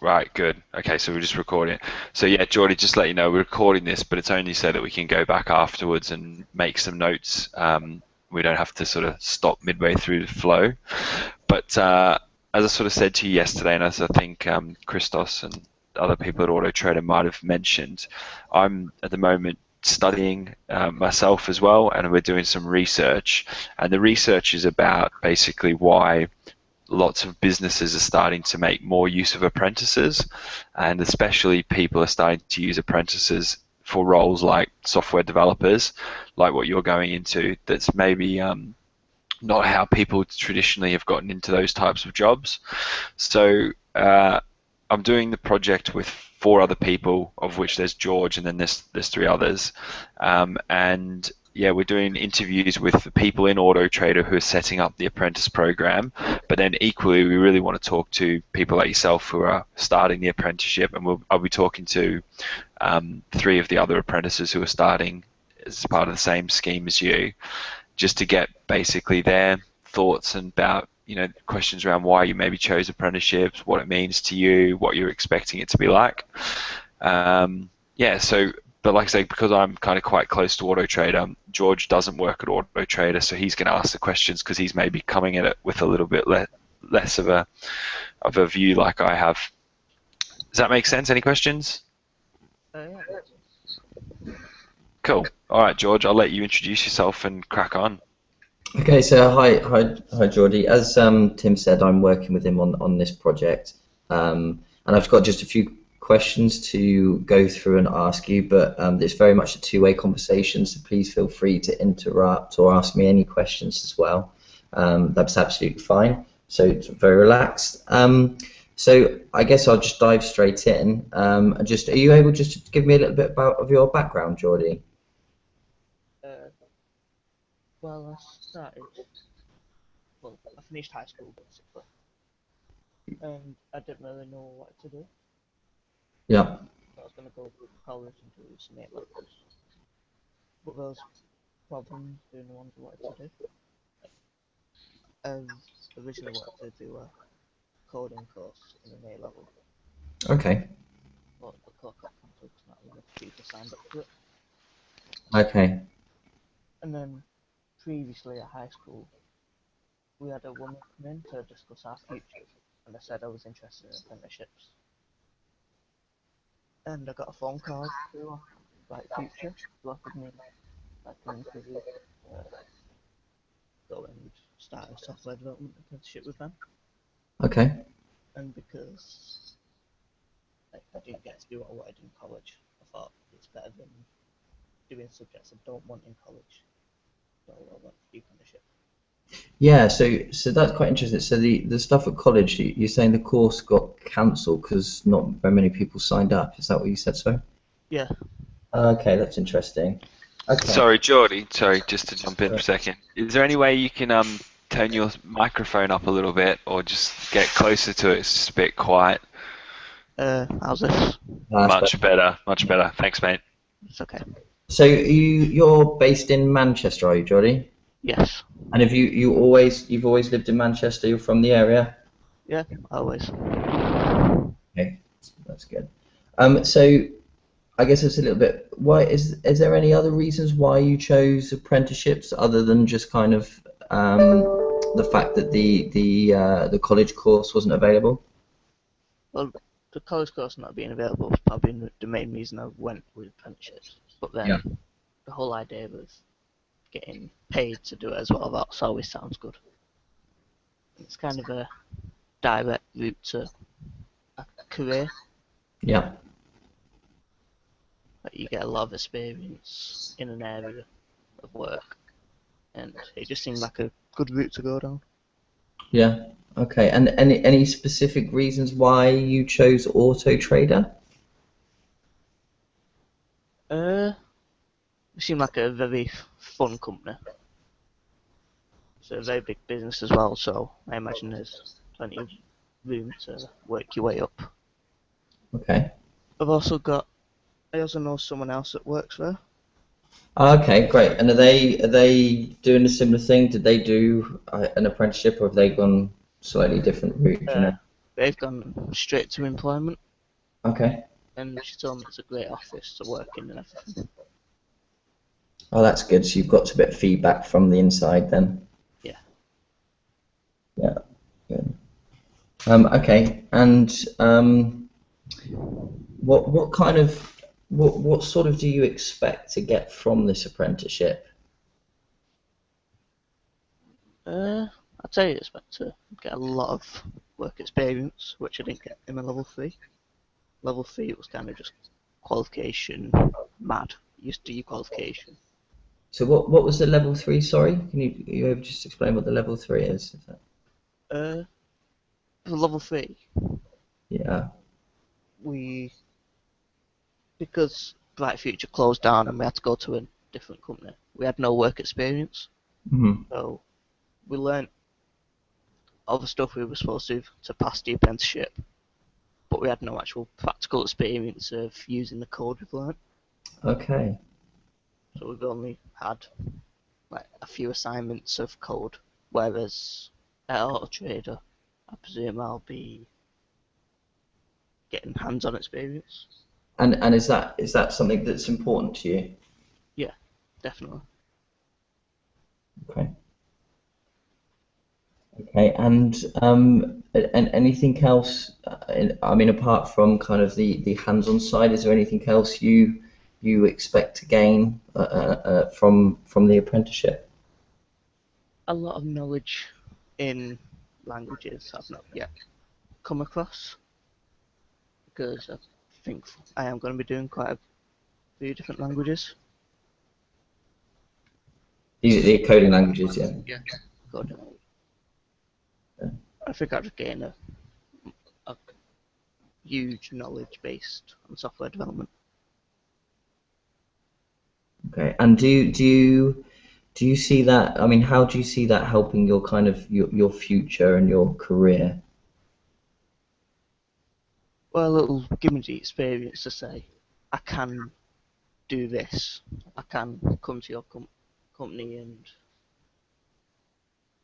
Right, good. Okay, so we're just recording it. So yeah, Jordy, just let you know we're recording this, but it's only so that we can go back afterwards and make some notes. We don't have to sort of stop midway through the flow. But as I sort of said to you yesterday, and as I think Christos and other people at Auto Trader might have mentioned, I'm at the moment studying myself as well, and we're doing some research. And the research is about basically why lots of businesses are starting to make more use of apprentices, and especially people are starting to use apprentices for roles like software developers, like what you're going into. That's maybe not how people traditionally have gotten into those types of jobs. So I'm doing the project with four other people, of which there's George and then there's three others, and yeah, we're doing interviews with the people in Auto Trader who are setting up the apprentice program, but then equally we really want to talk to people like yourself who are starting the apprenticeship, and I'll be talking to three of the other apprentices who are starting as part of the same scheme as you, just to get basically their thoughts and about questions around why you maybe chose apprenticeships, what it means to you, what you're expecting it to be like. Yeah, so but like I say, because I'm kind of quite close to Auto Trader, George doesn't work at Auto Trader, so he's going to ask the questions because he's maybe coming at it with a little bit less of a view like I have. Does that make sense? Any questions? Yeah. Cool. All right, George, I'll let you introduce yourself and crack on. Okay, so hi, Jordi. As Tim said, I'm working with him on this project, and I've got just a few questions to go through and ask you. But it's very much a two-way conversation, so please feel free to interrupt or ask me any questions as well. That's absolutely fine. So it's very relaxed. So I guess I'll just dive straight in. Are you able just to give me a little bit of your background, Jordi? Well, I finished high school basically, and I didn't really know what to do. Yeah. I was going to go to college and do some A levels, but there was problems doing the ones I wanted to do. I originally wanted to do a coding course in an A level, Okay. but the course got cancelled because not enough people signed up to it. Okay. And then previously at high school, we had a woman come in to discuss our futures, and I said I was interested in apprenticeships. And I got a phone call through like Future, who offered me like an interview, uh, go and start a software development apprenticeship with them. Okay. And because like I didn't get to do what I wanted in college, I thought it's better than doing subjects I don't want in college. So I went for the apprenticeship. Yeah, so that's quite interesting. So the stuff at college, you're saying the course got cancelled because not very many people signed up. Is that what you said, sir? Yeah. Okay, that's interesting. Okay. Sorry, Jordy. Sorry, just to jump in for a second. Is there any way you can turn your microphone up a little bit, or just get closer to it? It's just a bit quiet. How's this? Much better, much better. Thanks, mate. It's okay. So you're based in Manchester, are you, Jordy? Yes. And have you've always lived in Manchester? You're from the area? Yeah, always. Okay, that's good. So I guess it's a little bit. Why is there any other reasons why you chose apprenticeships other than just kind of the fact that the college course wasn't available? Well, the college course not being available was probably the main reason I went with apprenticeships. But then Yeah. the whole idea of getting paid to do it as well, that always sounds good. It's kind of a direct route to a career. Yeah. Like you get a lot of experience in an area of work, and it just seemed like a good route to go down. Yeah. Okay. And any specific reasons why you chose Auto Trader? It seemed like a very fun company. It's a very big business as well, so I imagine there's plenty of room to work your way up. Okay. I also know someone else that works there. Okay, great. And are they doing a similar thing? Did they do an apprenticeship, or have they gone slightly different route? You know? they've gone straight to employment, Okay. and she told me it's a great office to work in and everything. Oh, that's good. So you've got a bit of feedback from the inside then. Yeah. Yeah. Good. Okay. And what kind of what sort of do you expect to get from this apprenticeship? I'd say I expect to get a lot of work experience, which I didn't get in my level 3. Level 3 it was kind of just qualification mad. You used to do your qualification. So what was the level 3? Sorry, can you able to just explain what the level 3 is? For level 3, Yeah. because Bright Future closed down and we had to go to a different company, we had no work experience. Hmm. So we learnt all the stuff we were supposed to pass the apprenticeship, but we had no actual practical experience of using the code we've learnt. Okay. So we've only had like a few assignments of code, whereas at Auto Trader, I presume I'll be getting hands-on experience. And is that something that's important to you? Yeah, definitely. Okay. Okay. And anything else? I mean, apart from kind of the hands-on side, is there anything else you expect to gain from the apprenticeship? A lot of knowledge in languages I've not yet come across, because I think I am going to be doing quite a few different languages. The coding languages, yeah. Yeah, coding. Yeah. I think I'd gain a huge knowledge based on software development. Okay. And do you see that? I mean, how do you see that helping your kind of your future and your career? Well, it'll give me the experience to say, I can do this. I can come to your company and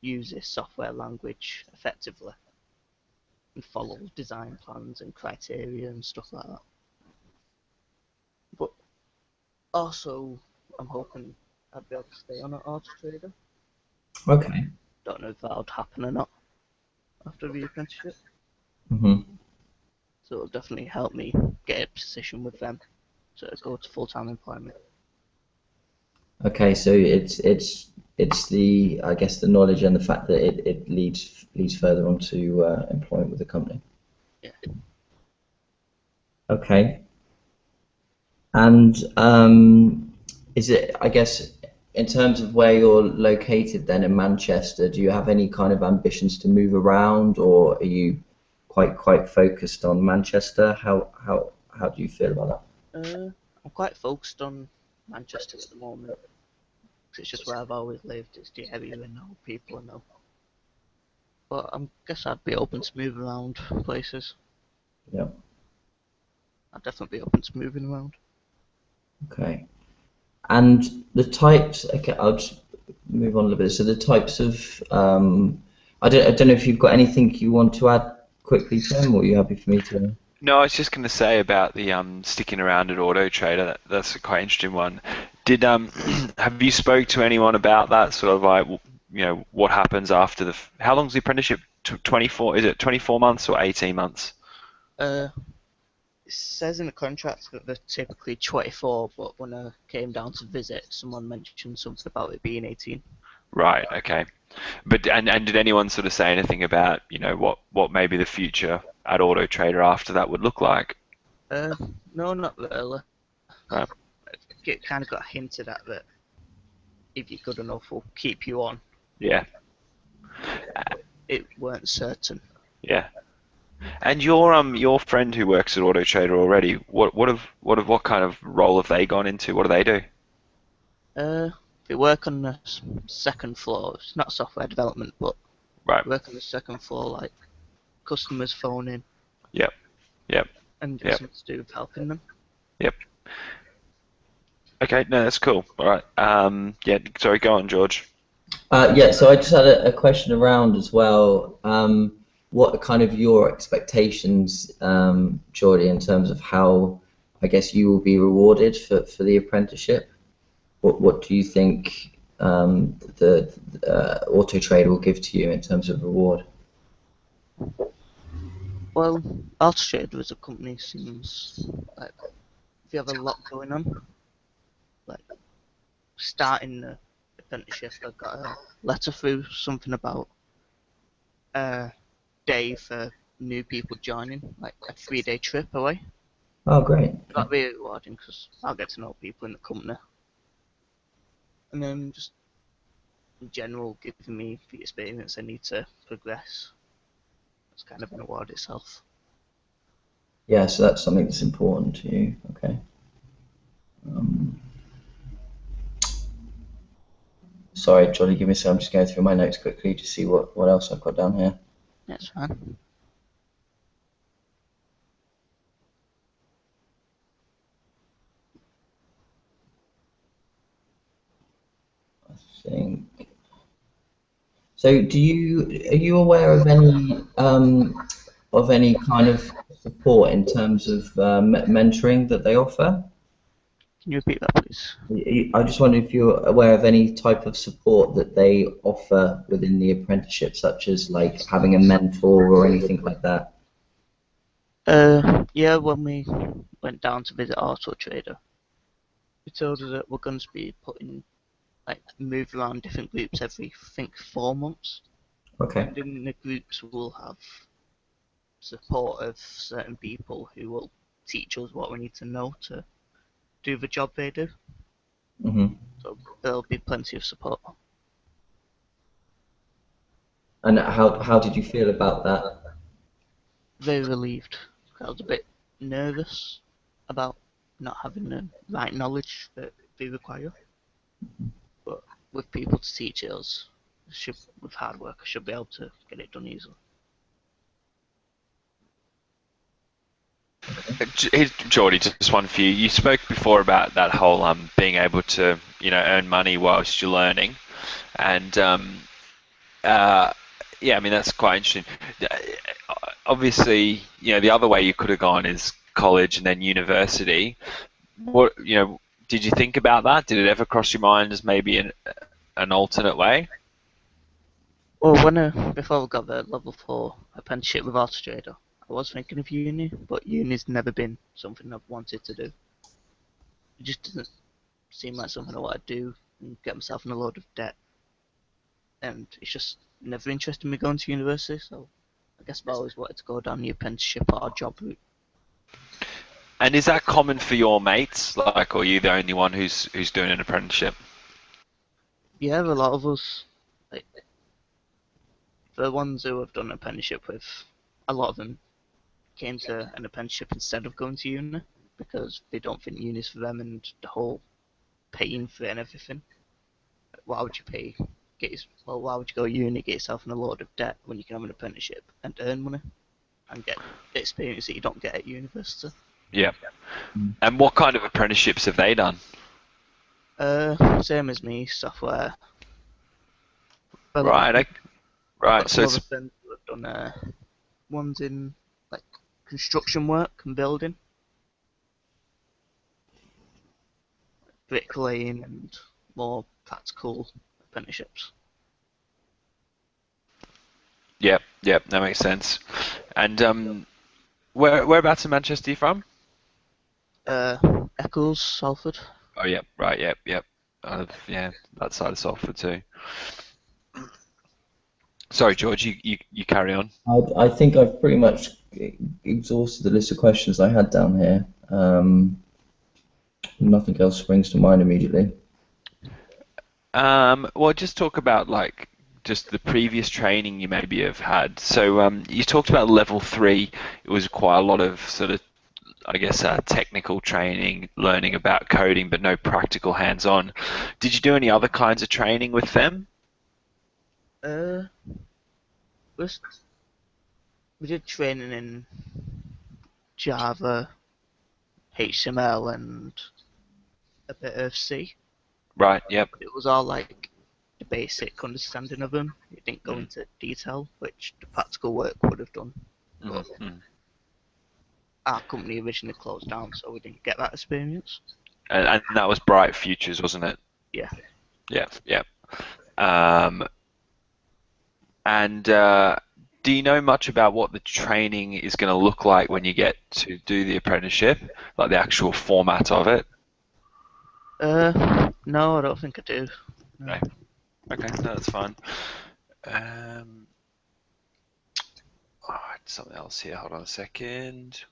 use this software language effectively and follow design plans and criteria and stuff like that. But also, I'm hoping I'd be able to stay on at Auto Trader. Okay. Don't know if that would happen or not after the apprenticeship. Hmm. So it'll definitely help me get a position with them to go to full-time employment. Okay, so it's the, I guess, the knowledge and the fact that it leads further on to employment with the company. Yeah. Okay. And is it, I guess, in terms of where you're located then in Manchester, do you have any kind of ambitions to move around, or are you quite focused on Manchester? How do you feel about I'm quite focused on Manchester at the moment. 'Cause it's just where I've always lived. It's the area I know, people I know. But I guess I'd be open to moving around places. that? Yeah. I'd definitely be open to moving around. Okay. And the types, okay, I'll just move on a little bit. So the types of, I don't know if you've got anything you want to add quickly, Tim, or are you happy for me to? No, I was just going to say about the sticking around at Auto Trader. That's a quite interesting one. Did have you spoke to anyone about that? Sort of like, what happens after how long's the apprenticeship? 24? Is it 24 months or 18 months? Uh, it says in the contract that they're typically 24, but when I came down to visit, someone mentioned something about it being 18. Right. Okay. But and did anyone sort of say anything about what maybe the future at Auto Trader after that would look like? No, not really. Right. It kind of got hinted at that if you're good enough, we'll keep you on. Yeah. But it weren't certain. Yeah. And your friend who works at Auto Trader already, what kind of role have they gone into? What do they do? They work on the second floor. It's not software development, but Right. work on the second floor, like customers phoning Yep. Yep. and Yep. something to do with helping them. Yep. Okay. No, that's cool. All right. Yeah. Sorry. Go on, George. Yeah, so I just had a question around as well. what are kind of your expectations, Jordi, in terms of how I guess you will be rewarded for the apprenticeship? What do you think the Auto Trader will give to you in terms of reward? Well, Autotrader as a company seems like if you have a lot going on, like starting the apprenticeship, I got a letter through something about a day for new people joining, like a 3-day trip away. Oh, great. That'd be rewarding because I'll get to know people in the company. And then just in general, giving me the experience I need to progress. It's kind of an award itself. Yeah, so that's something that's important to you. Okay. Um, Sorry, Jolly, give me a second. I'm just going through my notes quickly to see what else I've got down here. That's fine. I think. So, are you aware of any kind of support in terms of mentoring that they offer? Can you repeat that, please? I just wonder if you're aware of any type of support that they offer within the apprenticeship, such as like having a mentor or anything like that. Yeah, when we went down to visit Auto Trader, they told us that we're going to be putting, like, move around different groups every, I think, 4 months. Okay. And in the groups, we'll have support of certain people who will teach us what we need to know to do the job they do. Hmm. So there'll be plenty of support. And how did you feel about that? Very relieved. I was a bit nervous about not having the right knowledge that we require. But with people to teach us, with hard work, I should be able to get it done easily. Here's Jordy, just one for you. You spoke before about that whole being able to earn money whilst you're learning, and yeah, I mean that's quite interesting. Obviously, the other way you could have gone is college and then university. What did you think about that? Did it ever cross your mind as maybe an alternate way? Well, before I got the level 4 apprenticeship with Autotrader, I was thinking of uni, but uni's never been something I've wanted to do. It just doesn't seem like something I want to do and get myself in a load of debt. And it's just never interested me going to university, so I guess I've always wanted to go down the apprenticeship or job route. And is that common for your mates? Like, or are you the only one who's doing an apprenticeship? Yeah, a lot of us, like, the ones who I've done an apprenticeship with, a lot of them came to an apprenticeship instead of going to uni because they don't think uni's for them and the whole paying for it and everything. Why would you pay? Why would you go to uni, get yourself in a load of debt when you can have an apprenticeship and earn money and get the experience that you don't get at university? Yeah. And what kind of apprenticeships have they done? Same as me, software. But Right. I've Right. got So some other it's friends who have done ones in like construction work and building, bricklaying, and more practical apprenticeships. yep. Yep. That makes sense. And whereabouts in Manchester are you from? Eccles, Salford. Oh, yep. Right. Yep. Yep. Yeah, that side of Salford too. Sorry, George. You carry on. I think I've pretty much exhausted the list of questions I had down here. Nothing else springs to mind immediately. Well, just talk about like just the previous training you maybe have had. So you talked about level 3. It was quite a lot of sort of, I guess, technical training, learning about coding, but no practical hands-on. Did you do any other kinds of training with them? Uh, we we did training in Java, HTML, and a bit of C. Right. Yep. It was all like the basic understanding of them. It didn't go Mm. into detail, which the practical work would have done. But Mm. our company originally closed down, so we didn't get that experience. And that was Bright Futures, wasn't it? Yeah. Yeah, yeah. Um, and do you know much about what the training is going to look like when you get to do the apprenticeship, like the actual format of it? No, I don't think I do. No. Okay, okay, no, that's fine. Oh, something else here. Hold on a second.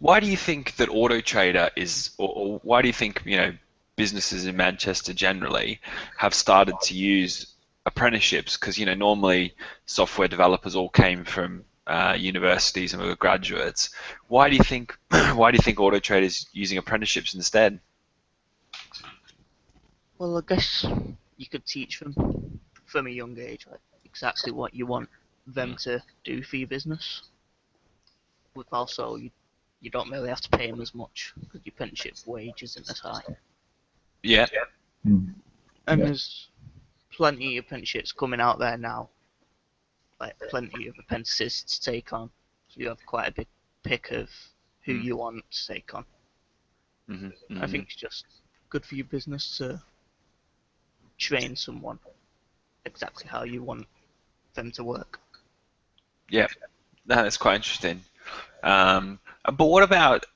Why do you think that Auto Trader is, or why do you think, businesses in Manchester generally have started to use apprenticeships? Because, normally software developers all came from universities and were graduates. Why do you think, why do you think Auto Trader is using apprenticeships instead? Well, I guess you could teach them from a young age, like exactly what you want them to do for your business. With also, you don't really have to pay them as much because your apprenticeship wage isn't as high. Yeah. Mm. And Yeah. there's plenty of apprenticeships coming out there now, like plenty of apprentices to take on. So you have quite a big pick of who Mm. you want to take on. Hmm. I think it's just good for your business to train someone exactly how you want them to work. Yeah, no, that's quite interesting. But what about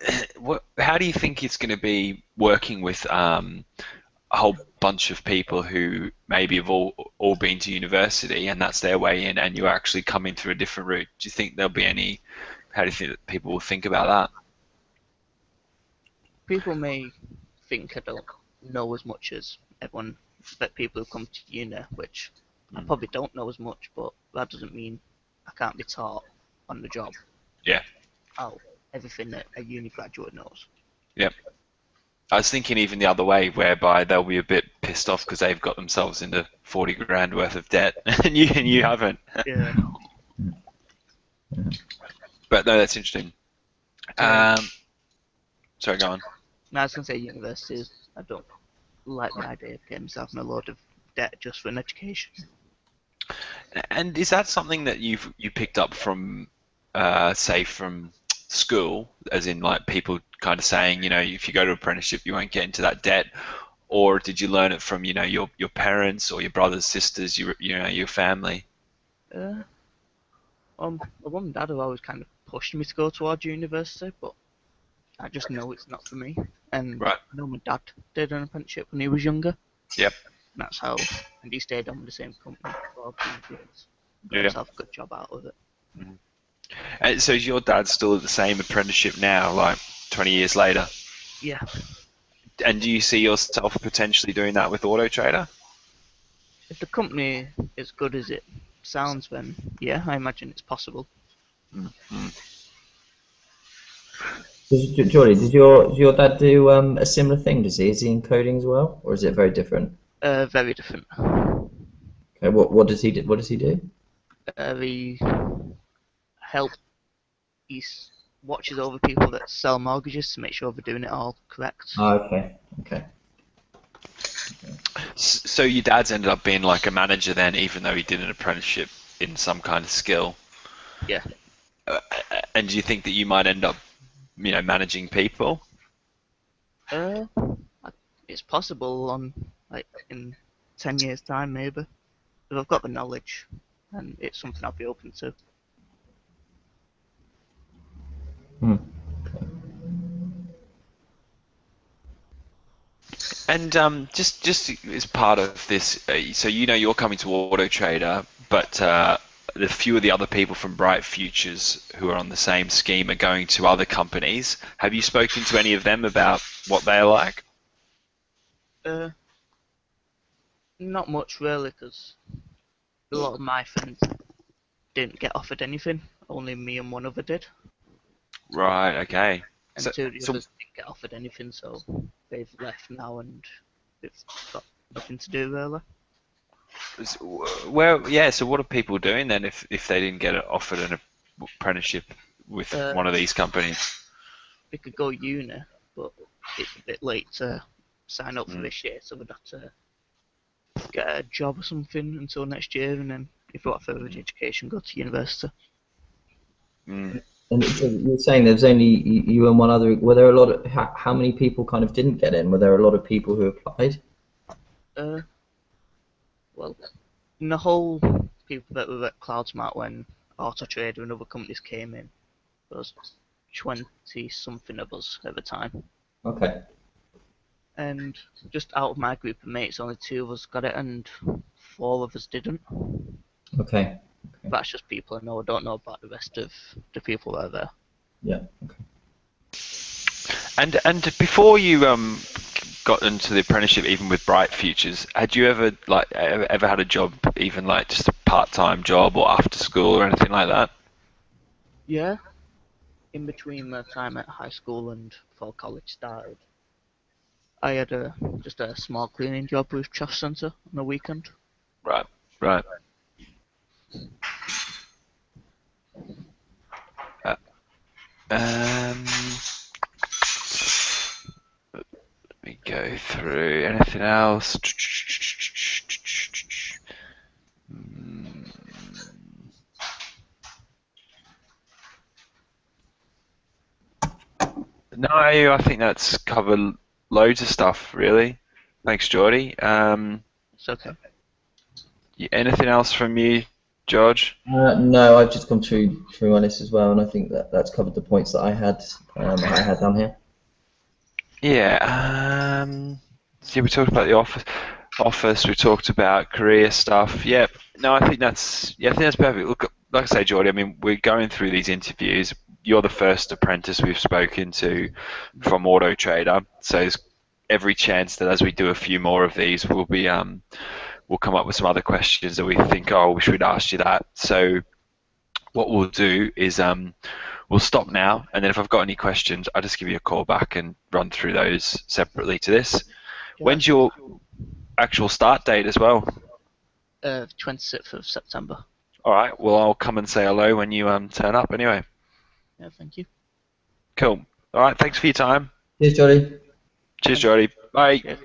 how do you think it's going to be working with a whole bunch of people who maybe have all been to university and that's their way in, and you're actually coming through a different route? Do you think there'll be any? How do you think that people will think about that? People may think I don't know as much as everyone, that people who come to uni, which I Mm. probably don't know as much, but that doesn't mean I can't be taught on the job Yeah, how everything that a uni graduate knows. yeah. I was thinking even the other way, whereby they'll be a bit pissed off because they've got themselves into 40 grand worth of debt, and you haven't. Yeah. But no, that's interesting. Um, Um, sorry, go on. now I was going to say universities, I don't like the idea of getting myself in a load of debt just for an education. And is that something that you picked up from, say, from school, as in like people kind of saying, if you go to apprenticeship, you won't get into that debt, or did you learn it from, your parents or your brothers, sisters, your family? Uh, my mum and dad have always kind of pushed me to go towards university, but I just know it's not for me. And Right. I know my dad did an apprenticeship when he was younger. Yep. And that's how, and he stayed on with the same company for all these years. Got Yeah. himself a good job out of it. And so is your dad still at the same apprenticeship now, like 20 years later? Yeah, And do you see yourself potentially doing that with Auto Trader? if the company is good as it sounds, then yeah, I imagine it's possible. Jordi, does your dad do a similar thing? Does he? Is he in coding as well, or is it very different? Very different. Okay, what does he do? What does he do? He help, he watches over people that sell mortgages to make sure they're doing it all correct. Oh, okay, okay. So your dad's ended up being like a manager then, even though he did an apprenticeship in some kind of skill. Yeah. And do you think that you might end up, managing people? Uh, it's possible on, like, in 10 years' time, maybe. If I've got the knowledge, and it's something I'll be open to. Hmm. And just as part of this, so you're coming to Auto Trader, but the few of the other people from Bright Futures who are on the same scheme are going to other companies. Have you spoken to any of them about what they're like? Uh, Not much really, because a lot of my friends didn't get offered anything. Only me and one other did, Right. Okay. and So two of the so others didn't get offered anything, so they've left now and they've got nothing to do really. where yeah. So what are people doing then if they didn't get offered an apprenticeship with Uh, one of these companies? they could go uni, but it's a bit late to sign up for Mm. this year, so we'd have to get a job or something until next year, and then if we want further education, go to university. Mm. And so you're saying there's only you and one other. Were there a lot of how many people kind of didn't get in? Were there a lot of people who applied? Well, in the whole people that were at CloudSmart when AutoTrader and other companies came in, there was 20 something of us at the time. Okay. And just out of my group of mates, only 2 of us got it, and 4 of us didn't. Okay. That's just people I know. I don't know about the rest of the people that are there. Yeah. Okay. And before you got into the apprenticeship, even with Bright Futures, had you ever had a job, even like just a part-time job or after school or anything like that? Yeah, in between my time at high school and before college started, I had just a small cleaning job with Trash Centre on the weekend. Right, right. Uh, Um, let me go through anything else. No, I think that's covered loads of stuff, really. Thanks, Jordy. It's okay. Anything else from you, George? No, I've just gone through on this as well, and I think that's covered the points that I had down here. Yeah. So we talked about the office. We talked about career stuff. Yeah. No, I think that's perfect. Look, like I say, Jordy. I mean, we're going through these interviews. You're the first apprentice we've spoken to from Auto Trader, so there's every chance that as we do a few more of these, we'll come up with some other questions that we think, oh, we should ask you that. So what we'll do is we'll stop now, and then if I've got any questions, I'll just give you a call back and run through those separately to this. Yeah, When's your actual start date as well? 26th of September. All right. Well, I'll come and say hello when you turn up. Anyway. Yeah, thank you. Cool. All right. Thanks for your time. Cheers, Jordy. Cheers, Jordy. Bye. Cheers.